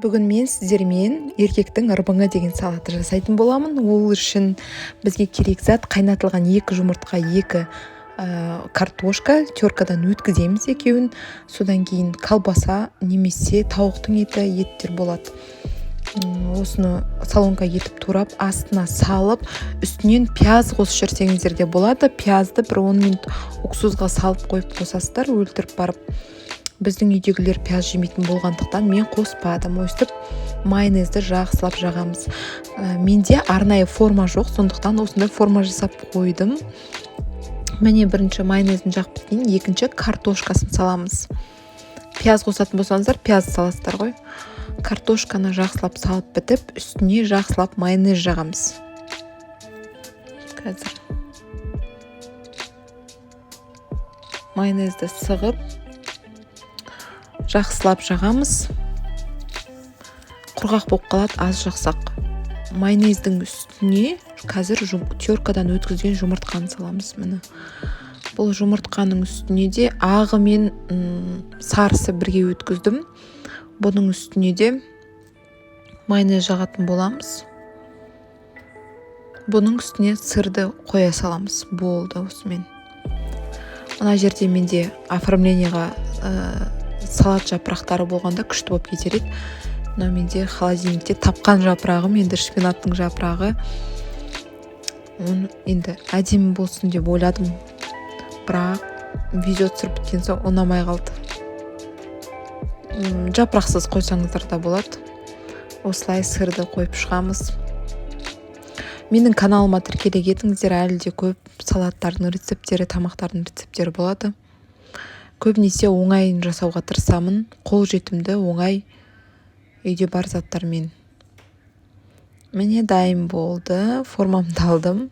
Бүгін мен сіздермен еркектің ырбыңы деген салатты жасайтын боламын. Ол үшін бізге керек зат қайнатылған 2 жұмыртқа, 2 картошка, теркадан өткіземіз екеуін. Содан кейін колбаса немесе тауықтың еттер болады. Осыны салонға етіп турап, астына салып, үстінен пияз қосып жіберсеңіздер де болады. Пиязды бір 10 минут уксусқа салып қойып қосасыздар, өлтіріп барып. Біздің үйдегілер пияз жемейтін болғандықтан мен қоспадым. Өстіп майонезді жақсылап жағамыз. Менде арнайы форма жоқ, сондықтан осындай форма жасап қойдым. Міне бірінші майонезін жағып біткеннен екінші картошкасын саламыз. Пияз қосатын болсаңыздар, пияз саласыздар ғой. Картошканы жақсылап салып бітіп, үстіне жақсылап майонез жағамыз. Қазір майонезді сығып жақсылап жағамыз. Құрғақ болып қалады, аз жақсақ. Майонездің үстіне қазір теркадан өткізген жұмыртқаны саламыз. Міне. Бұл жұмыртқаның үстіне де ағы мен сарысы бірге өткіздім. Бұның үстіне де майонез жағатын боламыз. Бұның үстіне сырды қоя саламыз. Болды осымен. Мына жерде менде оформлениеға салат жапырақтары болғанда күшті болып кетер еді. Мына менде холодильникте тапқан жапырағым, енді шпинаттың жапырағы. Оны енді әдемі болсын деп ойладым. Бірақ видео түсіріп біткен соң ұнамай қалды. Жапырақсыз қойсаңыздар да болады. Осылай сырды қойып шығамыз. Менің каналыма тіркеле кетіңіздер, әлі де көп салаттардың рецептері, тамақтардың рецептері болады. Көбінесе оңайын жасауға тырысамын. Қол жетімді, оңай үйде бар заттармен. Міне дайын болды. Формамды алдым.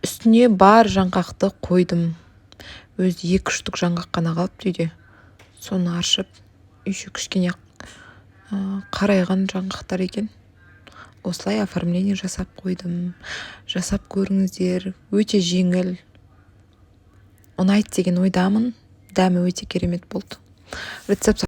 Үстіне бар жаңғақты қойдым. Өзі 2 штук жаңғақ қана қалыпты үйде. Соны аршып, еще кішкене қарайған жаңғақтар екен. Осылай оформление жасап қойдым. Жасап көріңіздер. Өте жеңіл. Ұнайды деген ойдамын. Дәмі өте керемет болды. Рецепт